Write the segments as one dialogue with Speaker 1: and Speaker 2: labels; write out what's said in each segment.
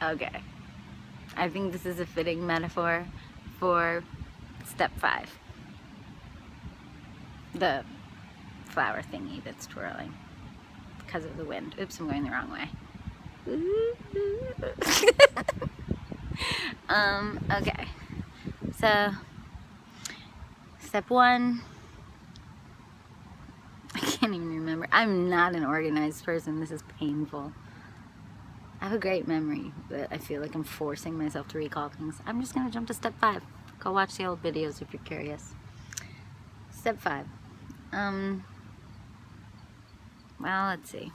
Speaker 1: Okay. I think this is a fitting metaphor for step 5. The flower thingy that's twirling because of the wind. Oops, I'm going the wrong way. Okay. So, step 1, I can't even remember. I'm not an organized person. This is painful. I have a great memory, but I feel like I'm forcing myself to recall things. I'm just going to jump to step 5. Go watch the old videos if you're curious. Step 5. Well, let's see.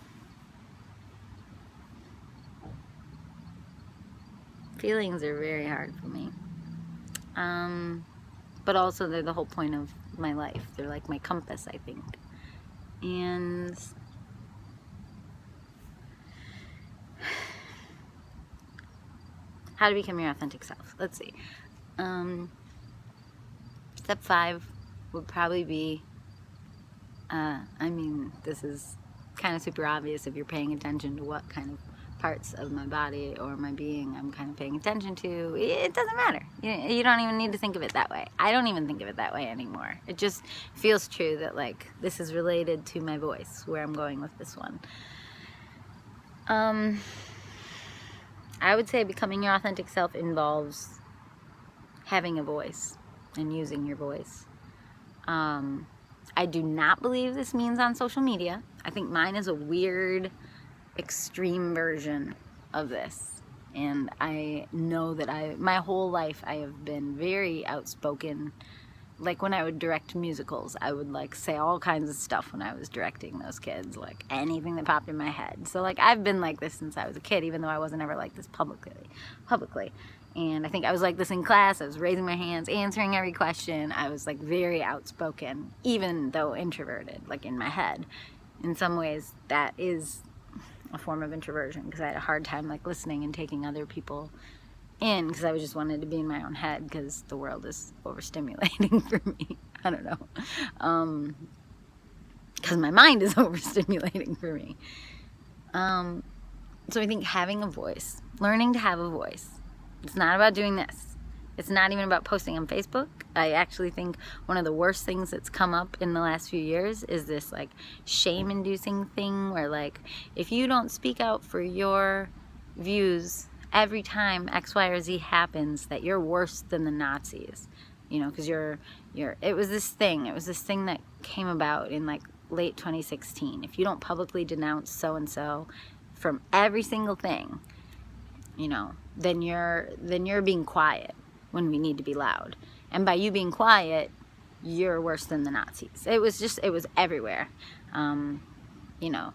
Speaker 1: Feelings are very hard for me. But also they're the whole point of my life. They're like my compass, I think. And how to become your authentic self. Let's see. Step 5 would probably be, I mean, this is kind of super obvious if you're paying attention to what kind of parts of my body or my being I'm kind of paying attention to. It doesn't matter. You don't even need to think of it that way. I don't even think of it that way anymore. It just feels true that like this is related to my voice, where I'm going with this one. I would say becoming your authentic self involves having a voice and using your voice. I do not believe this means on social media. I think mine is a weird, extreme version of this. And I know that my whole life I have been very outspoken. Like when I would direct musicals, I would like say all kinds of stuff when I was directing those kids, like anything that popped in my head. So like I've been like this since I was a kid, even though I wasn't ever like this publicly. And I think I was like this in class. I was raising my hands, answering every question. I was like very outspoken, even though introverted, like in my head. In some ways, that is a form of introversion, because I had a hard time like listening and taking other people in, because I just wanted to be in my own head, because the world is overstimulating for me. I don't know. Because my mind is overstimulating for me. So I think having a voice, learning to have a voice, it's not about doing this. It's not even about posting on Facebook. I actually think one of the worst things that's come up in the last few years is this like shame-inducing thing where like if you don't speak out for your views every time X, Y, or Z happens, that you're worse than the Nazis. You know, because it was this thing that came about in like late 2016. If you don't publicly denounce so-and-so from every single thing, you know, then you're being quiet when we need to be loud. And by you being quiet, you're worse than the Nazis. It was everywhere. You know,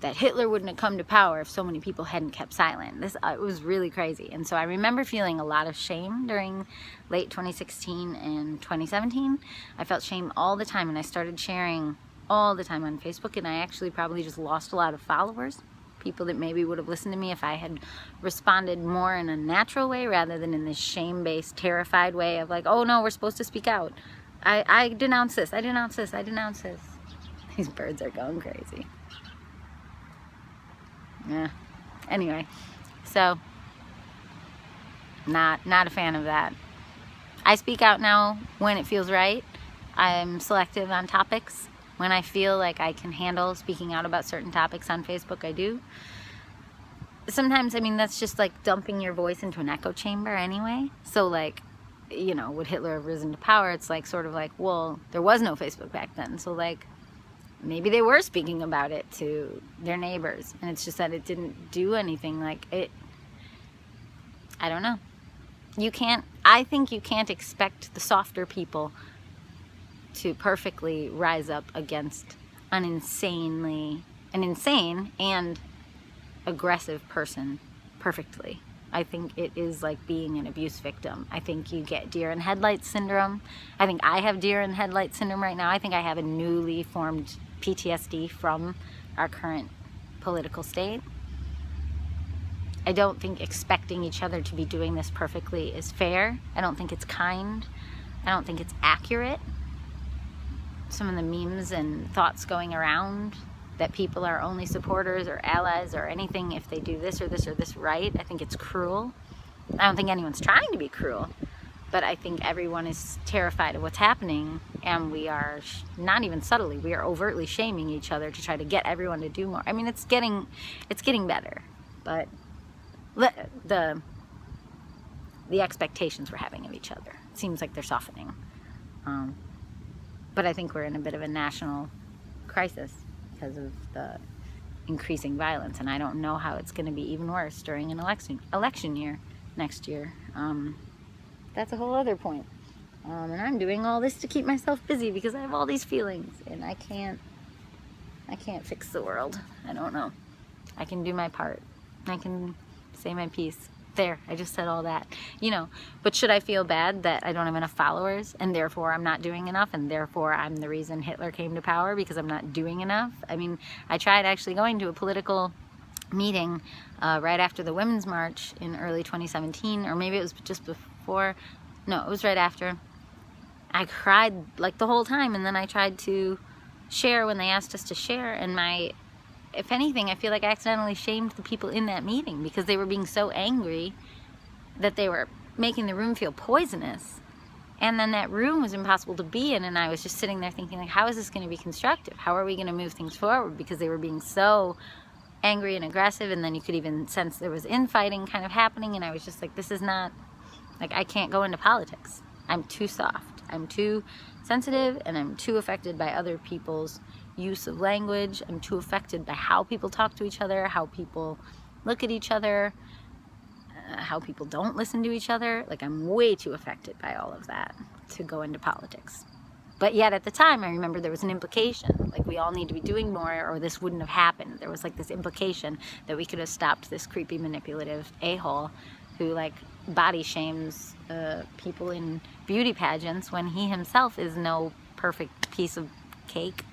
Speaker 1: that Hitler wouldn't have come to power if so many people hadn't kept silent. It was really crazy. And so I remember feeling a lot of shame during late 2016 and 2017. I felt shame all the time, and I started sharing all the time on Facebook, and I actually probably just lost a lot of followers. People that maybe would have listened to me if I had responded more in a natural way rather than in this shame-based, terrified way of like, oh no, we're supposed to speak out. I denounce this, I denounce this, I denounce this. These birds are going crazy. Yeah. Anyway, so not a fan of that. I speak out now when it feels right. I'm selective on topics. When I feel like I can handle speaking out about certain topics on Facebook, I do. Sometimes, I mean, that's just like dumping your voice into an echo chamber anyway. So like, you know, would Hitler have risen to power? It's like sort of like, well, there was no Facebook back then. So like, maybe they were speaking about it to their neighbors. And it's just that it didn't do anything. Like it, I don't know. I think you can't expect the softer people to perfectly rise up against an insane and aggressive person perfectly. I think it is like being an abuse victim. I think you get deer in headlights syndrome. I think I have deer in headlights syndrome right now. I think I have a newly formed PTSD from our current political state. I don't think expecting each other to be doing this perfectly is fair. I don't think it's kind. I don't think it's accurate. Some of the memes and thoughts going around that people are only supporters or allies or anything if they do this or this or this right. I think it's cruel. I don't think anyone's trying to be cruel, but I think everyone is terrified of what's happening, and we are not even subtly, we are overtly shaming each other to try to get everyone to do more. I mean, it's getting better, but the expectations we're having of each other, it seems like they're softening. But I think we're in a bit of a national crisis because of the increasing violence, and I don't know how it's going to be even worse during an election year next year. That's a whole other point. And I'm doing all this to keep myself busy because I have all these feelings, and I can't fix the world. I don't know. I can do my part. I can say my piece. There, I just said all that, you know. But should I feel bad that I don't have enough followers and therefore I'm not doing enough and therefore I'm the reason Hitler came to power because I'm not doing enough? I mean, I tried actually going to a political meeting right after the Women's March in early 2017, or maybe it was just before. No, it was right after. I cried like the whole time, and then I tried to share when they asked us to share, and if anything, I feel like I accidentally shamed the people in that meeting because they were being so angry that they were making the room feel poisonous. And then that room was impossible to be in, and I was just sitting there thinking, like, how is this going to be constructive? How are we going to move things forward? Because they were being so angry and aggressive, and then you could even sense there was infighting kind of happening, and I was just like, this is not, like, I can't go into politics. I'm too soft. I'm too sensitive, and I'm too affected by other people's use of language. I'm too affected by how people talk to each other, how people look at each other, how people don't listen to each other. Like, I'm way too affected by all of that to go into politics. But yet at the time, I remember there was an implication, like we all need to be doing more or this wouldn't have happened. There was like this implication that we could have stopped this creepy, manipulative a-hole who like body shames people in beauty pageants when he himself is no perfect piece of cake.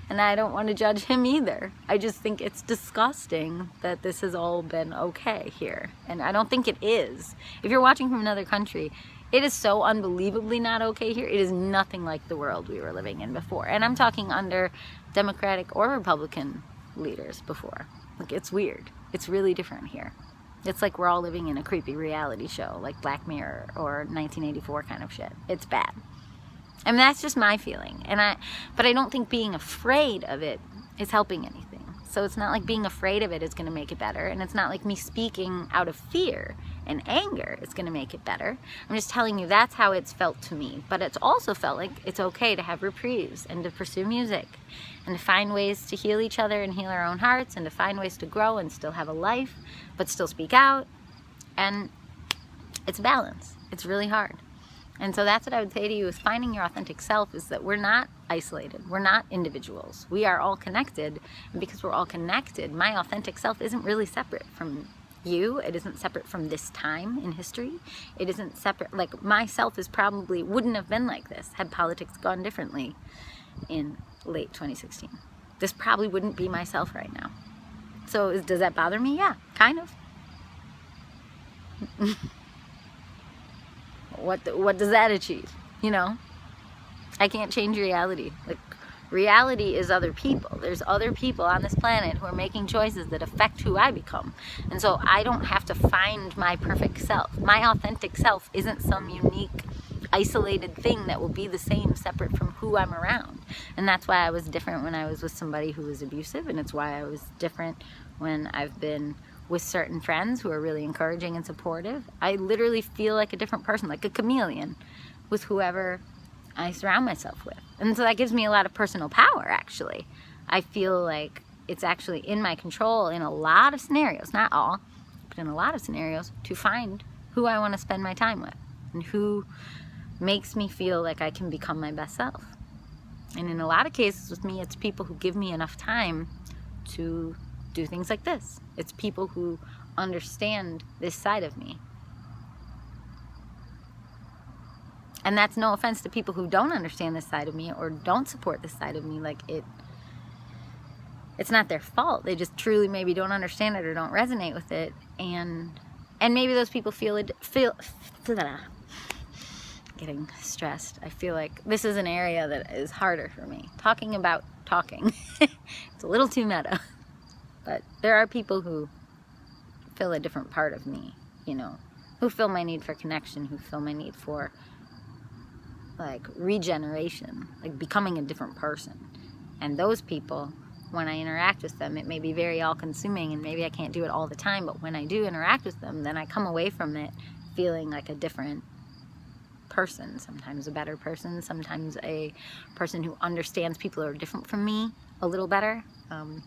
Speaker 1: And I don't want to judge him either. I just think it's disgusting that this has all been okay here. And I don't think it is. If you're watching from another country, it is so unbelievably not okay here. It is nothing like the world we were living in before. And I'm talking under Democratic or Republican leaders before. Like, it's weird. It's really different here. It's like we're all living in a creepy reality show, like Black Mirror or 1984 kind of shit. It's bad. I mean, that's just my feeling. But I don't think being afraid of it is helping anything. So it's not like being afraid of it is going to make it better. And it's not like me speaking out of fear and anger is going to make it better. I'm just telling you that's how it's felt to me. But it's also felt like it's okay to have reprieves and to pursue music and to find ways to heal each other and heal our own hearts and to find ways to grow and still have a life, but still speak out. And it's balance. It's really hard. And so that's what I would say to you is finding your authentic self is that we're not isolated. We're not individuals. We are all connected. And because we're all connected, my authentic self isn't really separate from you. It isn't separate from this time in history. It isn't separate. Like, myself is probably wouldn't have been like this had politics gone differently in late 2016. This probably wouldn't be myself right now. So does that bother me? Yeah, kind of. What does that achieve? You know, I can't change reality. Like, reality is other people. There's other people on this planet who are making choices that affect who I become. And so I don't have to find my perfect self. My authentic self isn't some unique, isolated thing that will be the same separate from who I'm around. And that's why I was different when I was with somebody who was abusive, and it's why I was different when I've been with certain friends who are really encouraging and supportive. I literally feel like a different person, like a chameleon with whoever I surround myself with. And so that gives me a lot of personal power, actually. I feel like it's actually in my control in a lot of scenarios, not all, but in a lot of scenarios, to find who I want to spend my time with and who makes me feel like I can become my best self. And in a lot of cases with me, it's people who give me enough time to do things like this. It's people who understand this side of me. And that's no offense to people who don't understand this side of me or don't support this side of me. Like, it's not their fault. They just truly maybe don't understand it or don't resonate with it. And maybe those people feel can't getting stressed. I feel like this is an area that is harder for me. Talking about talking. It's a little too meta. But there are people who fill a different part of me, you know, who fill my need for connection, who fill my need for like regeneration, like becoming a different person. And those people, when I interact with them, it may be very all-consuming, and maybe I can't do it all the time, but when I do interact with them, then I come away from it feeling like a different person, sometimes a better person, sometimes a person who understands people who are different from me a little better. And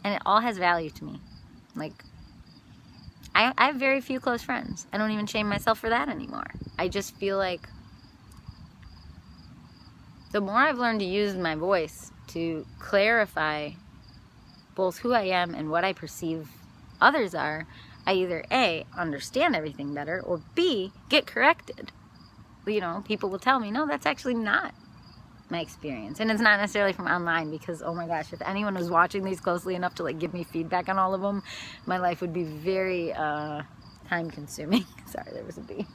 Speaker 1: it all has value to me. Like, I have very few close friends. I don't even shame myself for that anymore. I just feel like the more I've learned to use my voice to clarify both who I am and what I perceive others are, I either A, understand everything better, or B, get corrected. You know, people will tell me, no, that's actually not my experience. And it's not necessarily from online, because, oh my gosh, if anyone was watching these closely enough to like give me feedback on all of them, my life would be very time consuming. Sorry, there was a bee.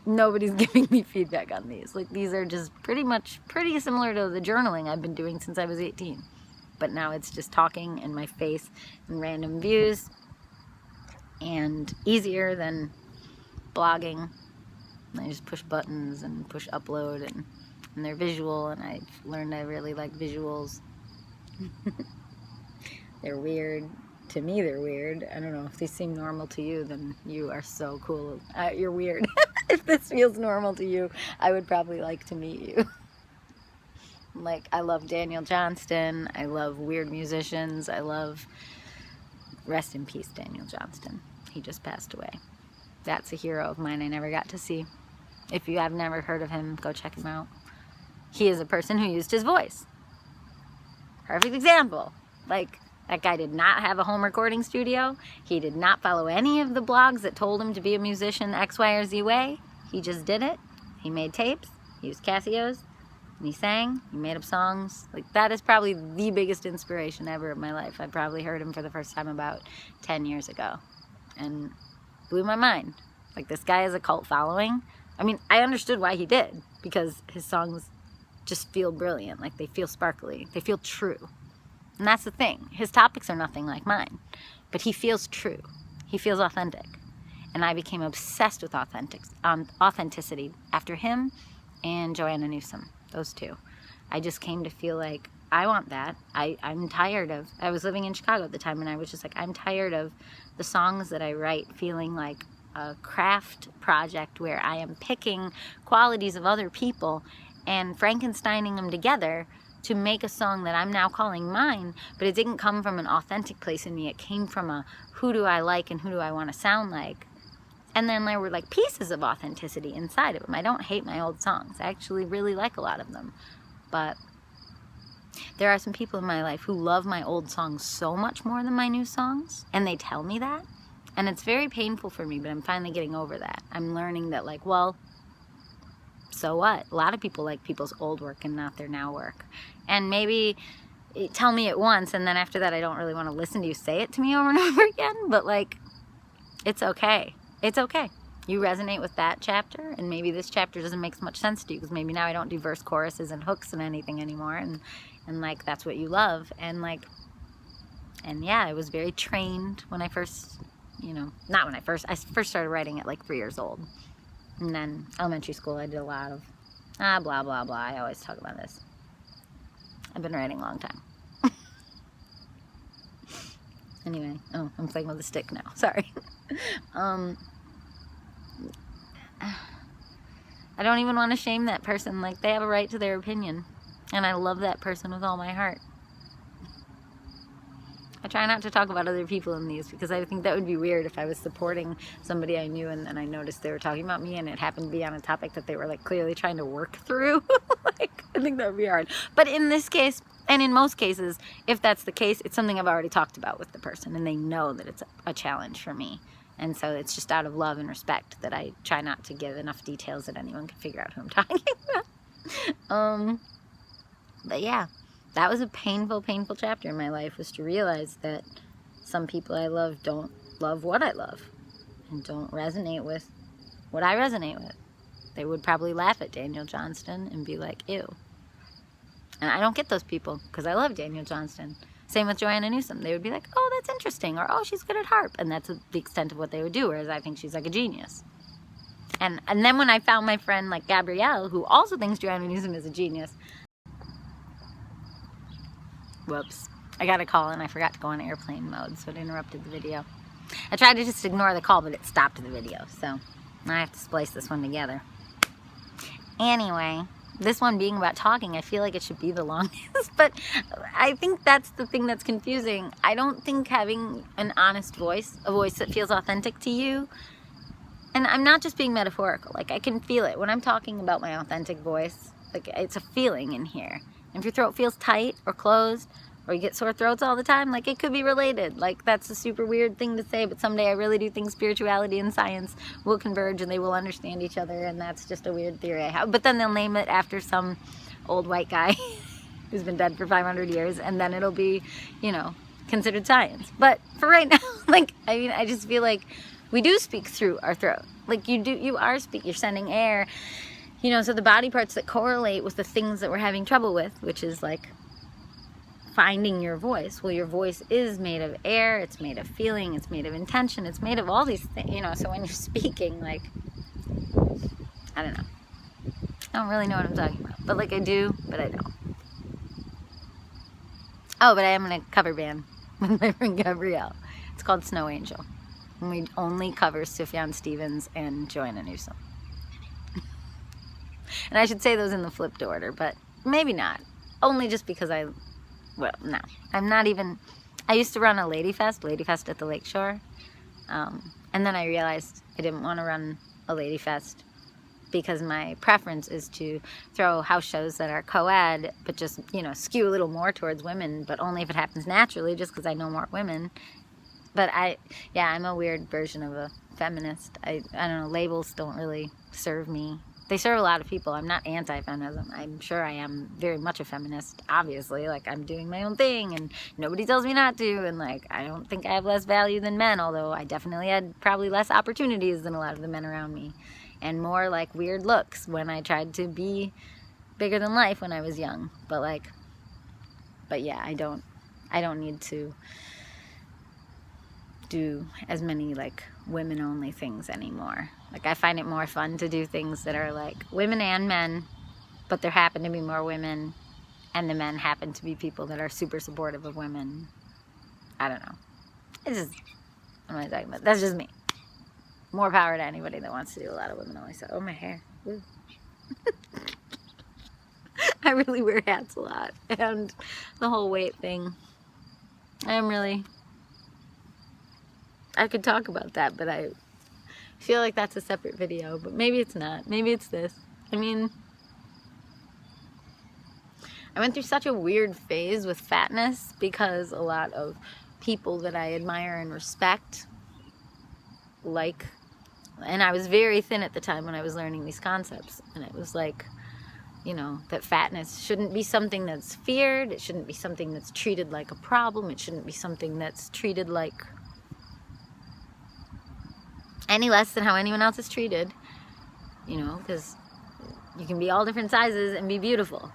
Speaker 1: Nobody's giving me feedback on these. Like, these are just pretty similar to the journaling I've been doing since I was 18. But now it's just talking in my face and random views, and easier than blogging. I just push buttons and push upload, and they're visual, and I've learned I really like visuals. They're weird. To me, they're weird. I don't know if they seem normal to you, then you are so cool. You're weird. If this feels normal to you, I would probably like to meet you. Like, I love Daniel Johnston. I love weird musicians. I love, rest in peace, Daniel Johnston. He just passed away. That's a hero of mine I never got to see. If you have never heard of him, go check him out. He is a person who used his voice. Perfect example. Like, that guy did not have a home recording studio. He did not follow any of the blogs that told him to be a musician X, Y, or Z way. He just did it. He made tapes. He used Casios. And he sang. He made up songs. Like, that is probably the biggest inspiration ever of my life. I probably heard him for the first time about 10 years ago. And blew my mind. Like, this guy has a cult following. I mean, I understood why he did. Because his songs just feel brilliant. Like, they feel sparkly. They feel true. And that's the thing. His topics are nothing like mine. But he feels true. He feels authentic. And I became obsessed with authenticity after him and Joanna Newsom. Those two. I just came to feel like, I want that. I'm tired of... I was living in Chicago at the time, and I was just like, I'm tired of the songs that I write feeling like a craft project where I am picking qualities of other people and Frankensteining them together to make a song that I'm now calling mine, but it didn't come from an authentic place in me. It came from a, who do I like and who do I want to sound like? And then there were like pieces of authenticity inside of them. I don't hate my old songs. I actually really like a lot of them. But there are some people in my life who love my old songs so much more than my new songs, and they tell me that. And it's very painful for me, but I'm finally getting over that. I'm learning that, like, well, so what? A lot of people like people's old work and not their now work. And maybe tell me it once, and then after that I don't really want to listen to you say it to me over and over again. But, like, it's okay. It's okay. You resonate with that chapter, and maybe this chapter doesn't make so much sense to you, because maybe now I don't do verse, choruses, and hooks and anything anymore, and like, that's what you love. And, like, and yeah, I was very trained when I first, you know, not when I first started writing at like 3 years old. And then elementary school, I did a lot of blah, blah, blah. I always talk about this. I've been writing a long time. Anyway, oh, I'm playing with a stick now. Sorry. I don't even want to shame that person. Like, they have a right to their opinion. And I love that person with all my heart. I try not to talk about other people in these, because I think that would be weird if I was supporting somebody I knew and then I noticed they were talking about me and it happened to be on a topic that they were like clearly trying to work through. Like, I think that would be hard. But in this case, and in most cases, if that's the case, it's something I've already talked about with the person and they know that it's a challenge for me. And so it's just out of love and respect that I try not to give enough details that anyone can figure out who I'm talking about. But yeah. That was a painful, painful chapter in my life, was to realize that some people I love don't love what I love and don't resonate with what I resonate with. They would probably laugh at Daniel Johnston and be like, ew. And I don't get those people because I love Daniel Johnston. Same with Joanna Newsom. They would be like, oh, that's interesting, or oh, she's good at harp. And that's the extent of what they would do, whereas I think she's like a genius. And then when I found my friend like Gabrielle, who also thinks Joanna Newsom is a genius. Whoops. I got a call and I forgot to go on airplane mode, so it interrupted the video. I tried to just ignore the call, but it stopped the video, so I have to splice this one together. Anyway, this one being about talking, I feel like it should be the longest, but I think that's the thing that's confusing. I don't think having an honest voice, a voice that feels authentic to you, and I'm not just being metaphorical, like I can feel it when I'm talking about my authentic voice, like it's a feeling in here. And if your throat feels tight or closed, or you get sore throats all the time, like it could be related. Like that's a super weird thing to say, but someday I really do think spirituality and science will converge and they will understand each other, and that's just a weird theory I have. But then they'll name it after some old white guy who's been dead for 500 years, and then it'll be, you know, considered science. But for right now, like, I mean, I just feel like we do speak through our throat. Like you are speaking, you're sending air, you know, so the body parts that correlate with the things that we're having trouble with, which is like finding your voice. Well, your voice is made of air, it's made of feeling, it's made of intention, it's made of all these things, you know, so when you're speaking, like, I don't know. I don't really know what I'm talking about, but like I do, but I don't. Oh, but I am in a cover band with my friend Gabrielle. It's called Snow Angel. And we only cover Sufjan Stevens and Joanna Newsom. And I should say those in the flipped order, but maybe not. Only just because well, no. I'm not even... I used to run a Lady Fest at the Lakeshore. And then I realized I didn't want to run a Lady Fest because my preference is to throw house shows that are co-ed, but just, you know, skew a little more towards women, but only if it happens naturally, just because I know more women. But I'm a weird version of a feminist. I don't know, labels don't really serve me. They serve a lot of people. I'm not anti-feminism. I'm sure I am very much a feminist, obviously. Like, I'm doing my own thing, and nobody tells me not to, and, like, I don't think I have less value than men, although I definitely had probably less opportunities than a lot of the men around me, and more, like, weird looks when I tried to be bigger than life when I was young. But yeah, I don't need to do as many, like, women-only things anymore. Like, I find it more fun to do things that are, like, women and men, but there happen to be more women, and the men happen to be people that are super supportive of women. I don't know. It's just, what am I talking about? That's just me. More power to anybody that wants to do a lot of women-only stuff. Oh, my hair. Ooh. I really wear hats a lot, and the whole weight thing. I could talk about that, but I feel like that's a separate video, but maybe it's not. Maybe it's this. I mean, I went through such a weird phase with fatness because a lot of people that I admire and respect, like, and I was very thin at the time when I was learning these concepts, and it was like, you know, that fatness shouldn't be something that's feared, it shouldn't be something that's treated like a problem, it shouldn't be something that's treated like any less than how anyone else is treated, you know, because you can be all different sizes and be beautiful.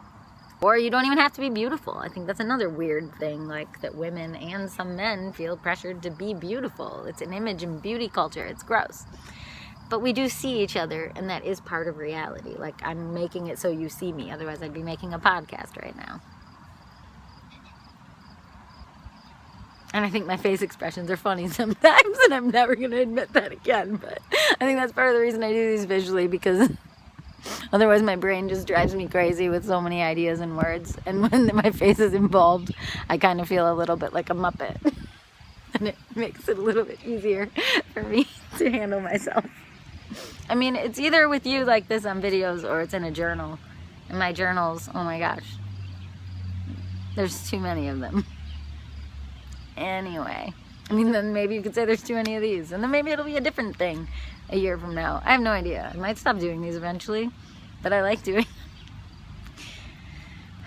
Speaker 1: Or you don't even have to be beautiful. I think that's another weird thing, like, that women and some men feel pressured to be beautiful. It's an image and beauty culture. It's gross. But we do see each other, and that is part of reality. Like, I'm making it so you see me. Otherwise, I'd be making a podcast right now. And I think my face expressions are funny sometimes, and I'm never going to admit that again. But I think that's part of the reason I do these visually, because otherwise my brain just drives me crazy with so many ideas and words. And when my face is involved, I kind of feel a little bit like a Muppet. And it makes it a little bit easier for me to handle myself. I mean, it's either with you like this on videos, or it's in a journal. And my journals, oh my gosh, there's too many of them. Anyway, I mean, then maybe you could say there's too many of these, and then maybe it'll be a different thing a year from now. I have no idea. I might stop doing these eventually, but I like doing.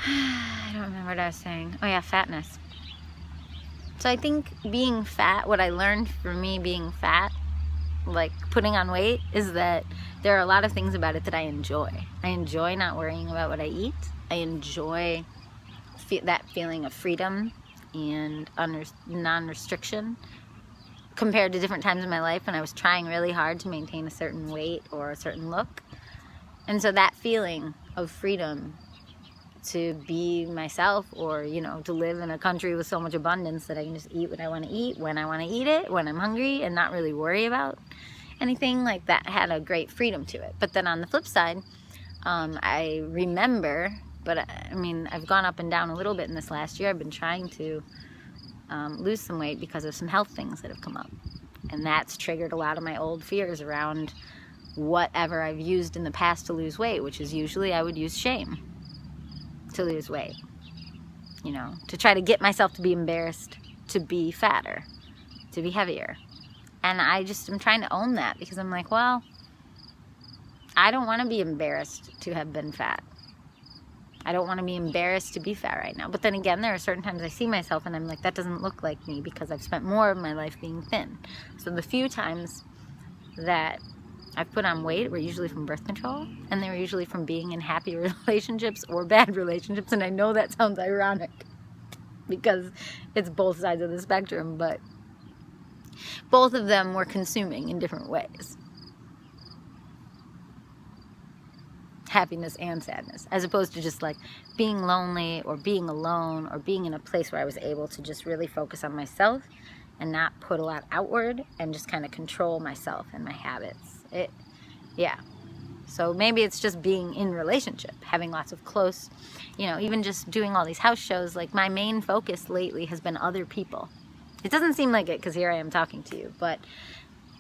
Speaker 1: I don't remember what I was saying. Oh yeah, fatness. So I think being fat, what I learned from me being fat like putting on weight is that there are a lot of things about it that I enjoy. I enjoy not worrying about what I eat. I enjoy that feeling of freedom and non-restriction compared to different times in my life when I was trying really hard to maintain a certain weight or a certain look. And so that feeling of freedom to be myself, or, you know, to live in a country with so much abundance that I can just eat what I want to eat, when I want to eat it, when I'm hungry, and not really worry about anything, like that had a great freedom to it. But then on the flip side, I remember, but I mean, I've gone up and down a little bit in this last year. I've been trying to lose some weight because of some health things that have come up. And that's triggered a lot of my old fears around whatever I've used in the past to lose weight, which is usually I would use shame to lose weight, you know, to try to get myself to be embarrassed, to be fatter, to be heavier. And I just am trying to own that, because I'm like, well, I don't want to be embarrassed to have been fat. I don't want to be embarrassed to be fat right now. But then again, there are certain times I see myself and I'm like, that doesn't look like me, because I've spent more of my life being thin. So the few times that I've put on weight were usually from birth control, and they were usually from being in happy relationships or bad relationships. And I know that sounds ironic because it's both sides of the spectrum, but both of them were consuming in different ways. Happiness and sadness, as opposed to just like being lonely or being alone or being in a place where I was able to just really focus on myself and not put a lot outward and just kind of control myself and my habits. Yeah. So maybe it's just being in relationship, having lots of close, you know, even just doing all these house shows. Like my main focus lately has been other people. It doesn't seem like it because here I am talking to you, but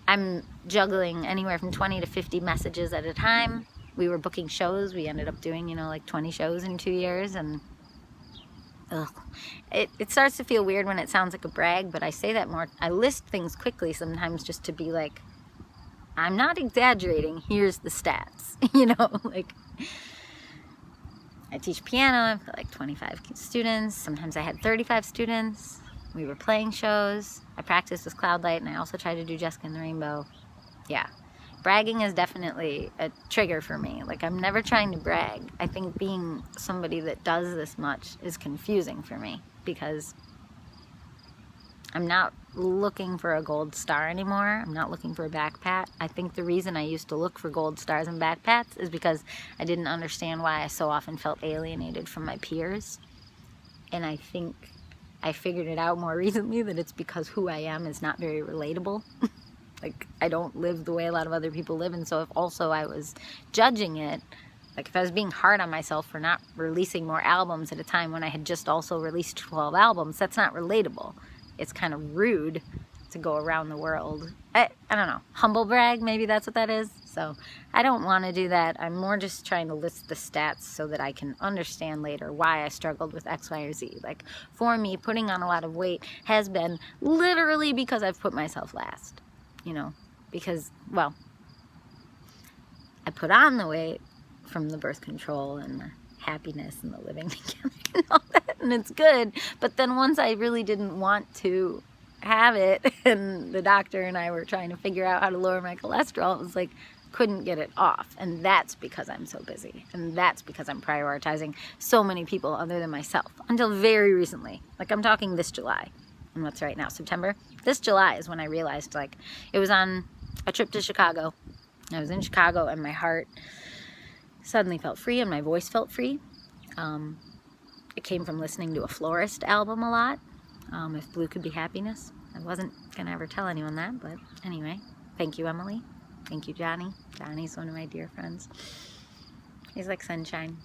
Speaker 1: I'm juggling anywhere from 20 to 50 messages at a time. We were booking shows. We ended up doing, you know, like 20 shows in 2 years, and it starts to feel weird when it sounds like a brag, but I say that more. I list things quickly sometimes just to be like, I'm not exaggerating, here's the stats, you know, like I teach piano, I've got like 25 students, sometimes I had 35 students, we were playing shows, I practiced with Cloudlight, and I also try to do Jessica and the Rainbow. Yeah, bragging is definitely a trigger for me. Like, I'm never trying to brag. I think being somebody that does this much is confusing for me, because I'm not looking for a gold star anymore. I'm not looking for a back pat. I think the reason I used to look for gold stars and back pats is because I didn't understand why I so often felt alienated from my peers. And I think I figured it out more recently that it's because who I am is not very relatable. Like, I don't live the way a lot of other people live. And so if also I was judging it, like if I was being hard on myself for not releasing more albums at a time when I had just also released 12 albums, that's not relatable. It's kind of rude to go around the world. I don't know, humble brag, maybe that's what that is. So I don't want to do that. I'm more just trying to list the stats so that I can understand later why I struggled with X, Y, or Z. Like, for me, putting on a lot of weight has been literally because I've put myself last, you know, because, well, I put on the weight from the birth control and the happiness and the living together and all that, and it's good. But then once I really didn't want to have it, and the doctor and I were trying to figure out how to lower my cholesterol, it was like, couldn't get it off. And that's because I'm so busy, and that's because I'm prioritizing so many people other than myself, until very recently. Like, I'm talking this July, and what's right now, September. This July is when I realized, like, it was on a trip to Chicago. I was in Chicago, and my heart suddenly felt free, and my voice felt free. It came from listening to a Florist album a lot. If Blue Could Be Happiness. I wasn't gonna ever tell anyone that, but anyway. Thank you, Emily. Thank you, Johnny. Johnny's one of my dear friends. He's like sunshine.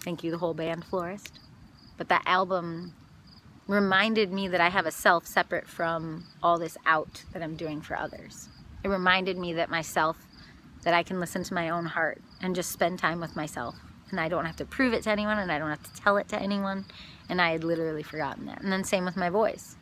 Speaker 1: Thank you, the whole band, Florist. But that album reminded me that I have a self separate from all this out that I'm doing for others. It reminded me that that I can listen to my own heart and just spend time with myself. And I don't have to prove it to anyone, and I don't have to tell it to anyone. And I had literally forgotten that. And then same with my voice.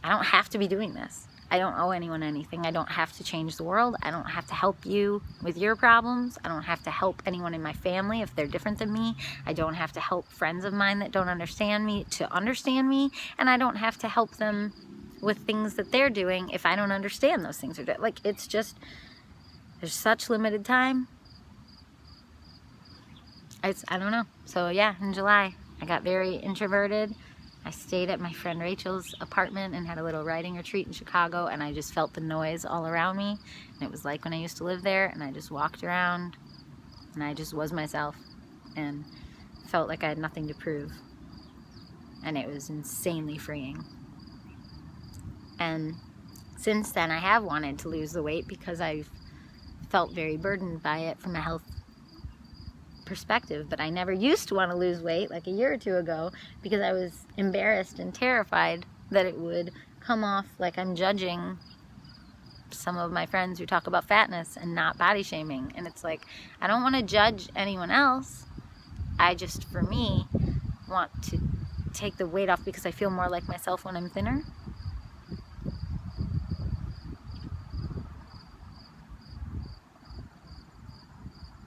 Speaker 1: I don't have to be doing this. I don't owe anyone anything. I don't have to change the world. I don't have to help you with your problems. I don't have to help anyone in my family if they're different than me. I don't have to help friends of mine that don't understand me to understand me. And I don't have to help them with things that they're doing if I don't understand those things are doing. Like, it's just, there's such limited time. I don't know. So yeah, in July, I got very introverted. I stayed at my friend Rachel's apartment and had a little writing retreat in Chicago, and I just felt the noise all around me. And it was like when I used to live there, and I just walked around and I just was myself and felt like I had nothing to prove. And it was insanely freeing. And since then, I have wanted to lose the weight because I've felt very burdened by it from a health perspective, but I never used to want to lose weight like a year or two ago because I was embarrassed and terrified that it would come off like I'm judging some of my friends who talk about fatness and not body shaming. And it's like, I don't want to judge anyone else. I just, for me, want to take the weight off because I feel more like myself when I'm thinner.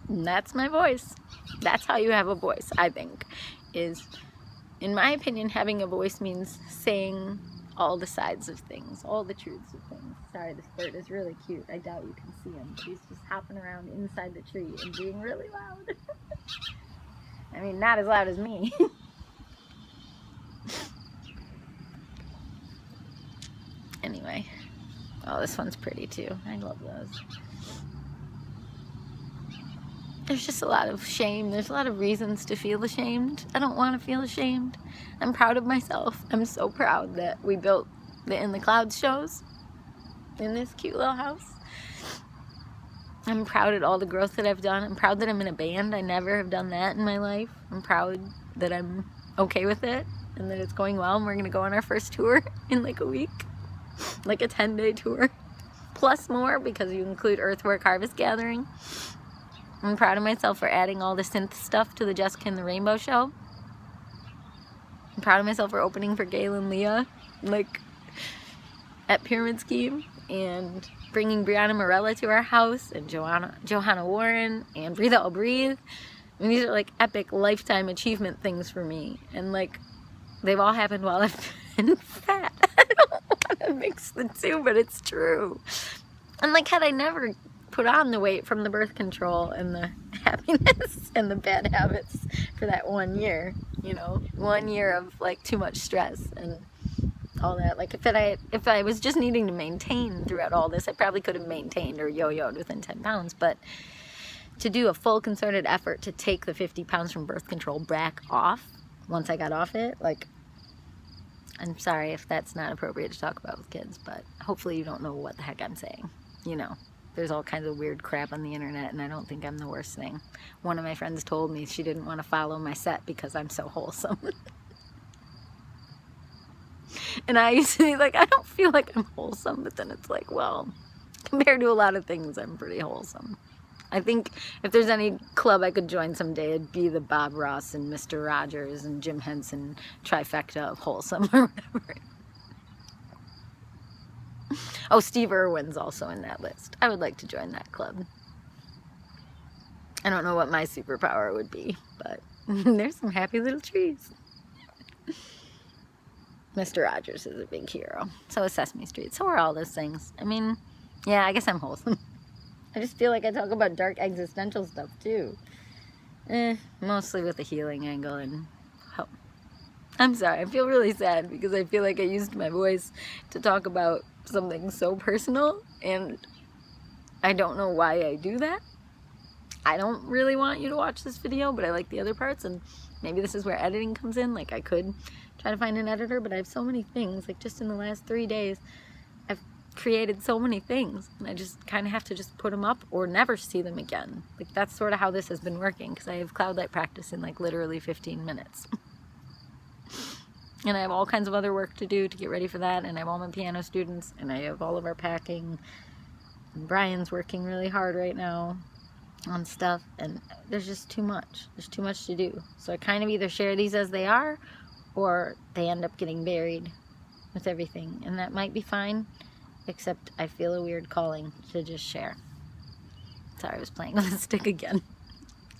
Speaker 1: And that's my voice. That's how you have a voice, I think. Is, in my opinion, having a voice means saying all the sides of things, all the truths of things. Sorry, this bird is really cute. I doubt you can see him, but he's just hopping around inside the tree and being really loud. I mean, not as loud as me. Anyway. Oh, this one's pretty too. I love those. There's just a lot of shame. There's a lot of reasons to feel ashamed. I don't want to feel ashamed. I'm proud of myself. I'm so proud that we built the In the Clouds shows in this cute little house. I'm proud at all the growth that I've done. I'm proud that I'm in a band. I never have done that in my life. I'm proud that I'm okay with it and that it's going well, and we're going to go on our first tour in like a week. Like a 10-day tour. Plus more because you include Earthwork Harvest Gathering. I'm proud of myself for adding all the synth stuff to the Jessica and the Rainbow show. I'm proud of myself for opening for Galen Leah, like, at Pyramid Scheme, and bringing Brianna Morella to our house, and Johanna Warren, and Breathe I'll Breathe. I mean, these are like epic lifetime achievement things for me, and like, they've all happened while I've been fat. I don't want to mix the two, but it's true. And like, had I never put on the weight from the birth control and the happiness and the bad habits for that 1 year, you know, 1 year of like too much stress and all that. Like, if I was just needing to maintain throughout all this, I probably could have maintained or yo-yoed within 10 pounds. But to do a full concerted effort to take the 50 pounds from birth control back off once I got off it, like, I'm sorry if that's not appropriate to talk about with kids, but hopefully you don't know what the heck I'm saying. You know, there's all kinds of weird crap on the internet, and I don't think I'm the worst thing. One of my friends told me she didn't want to follow my set because I'm so wholesome. And I used to be like, I don't feel like I'm wholesome, but then it's like, well, compared to a lot of things, I'm pretty wholesome. I think if there's any club I could join someday, it'd be the Bob Ross and Mr. Rogers and Jim Henson trifecta of wholesome or whatever. Oh, Steve Irwin's also in that list. I would like to join that club. I don't know what my superpower would be, but there's some happy little trees. Mr. Rogers is a big hero. So is Sesame Street. So are all those things. I mean, yeah, I guess I'm wholesome. I just feel like I talk about dark existential stuff too. Mostly with a healing angle and hope. I'm sorry, I feel really sad because I feel like I used my voice to talk about something so personal, and I don't know why I do that. I don't really want you to watch this video, but I like the other parts, and maybe this is where editing comes in. Like, I could try to find an editor, but I have so many things. Like, just in the last 3 days, I've created so many things, and I just kind of have to just put them up or never see them again. Like, that's sort of how this has been working, because I have Cloudlight practice in like literally 15 minutes. And I have all kinds of other work to do to get ready for that, and I have all my piano students, and I have all of our packing, and Brian's working really hard right now on stuff, and there's just too much. There's too much to do. So I kind of either share these as they are, or they end up getting buried with everything, and that might be fine, except I feel a weird calling to just share. Sorry, I was playing with the stick again.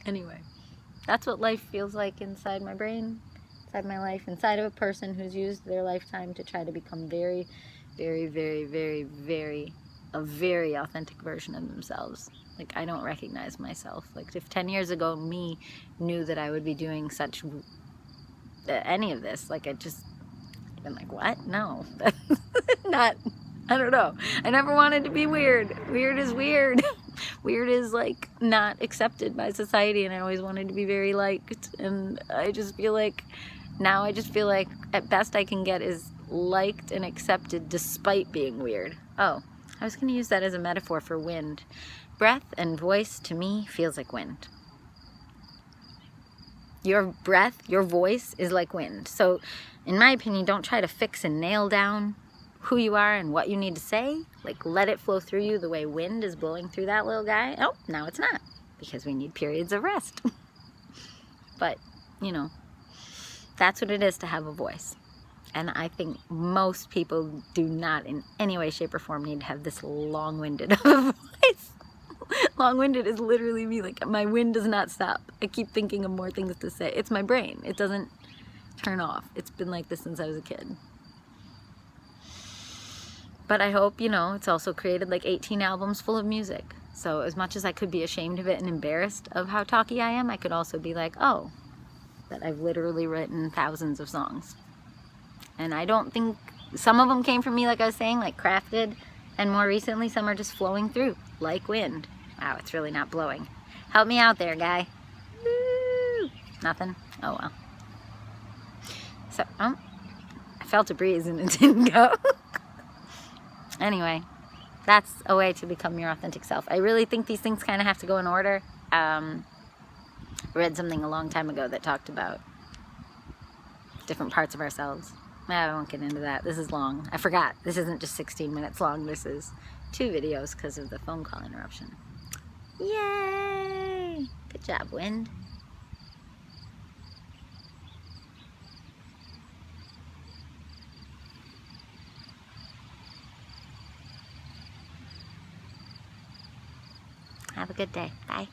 Speaker 1: Anyway, that's what life feels like inside my brain, inside my life, inside of a person who's used their lifetime to try to become very very, very, very, very, a very authentic version of themselves. Like, I don't recognize myself. Like, if 10 years ago me knew that I would be doing such any of this, like, I'd just been like, what? No, that's not, I don't know. I never wanted to be weird. Weird is weird. Weird is like not accepted by society, and I always wanted to be very liked. And I just feel like now at best I can get is liked and accepted despite being weird. Oh, I was gonna use that as a metaphor for wind. Breath and voice to me feels like wind. Your breath, your voice is like wind. So in my opinion, don't try to fix and nail down who you are and what you need to say. Like, let it flow through you the way wind is blowing through that little guy. Oh, now it's not, because we need periods of rest. But, you know, that's what it is to have a voice. And I think most people do not in any way, shape, or form need to have this long-winded of a voice. Long-winded is literally me. Like, my wind does not stop. I keep thinking of more things to say. It's my brain. It doesn't turn off. It's been like this since I was a kid. But I hope, you know, it's also created like 18 albums full of music. So as much as I could be ashamed of it and embarrassed of how talky I am, I could also be like, oh, that I've literally written thousands of songs. And I don't think, some of them came from me, like I was saying, like crafted, and more recently some are just flowing through, like wind. Wow, it's really not blowing. Help me out there, guy. Woo! Nothing? Oh well. So, I felt a breeze and it didn't go. Anyway, that's a way to become your authentic self. I really think these things kind of have to go in order. I read something a long time ago that talked about different parts of ourselves. I won't get into that. This is long. I forgot. This isn't just 16 minutes long. This is 2 videos because of the phone call interruption. Yay! Good job, wind. Have a good day. Bye.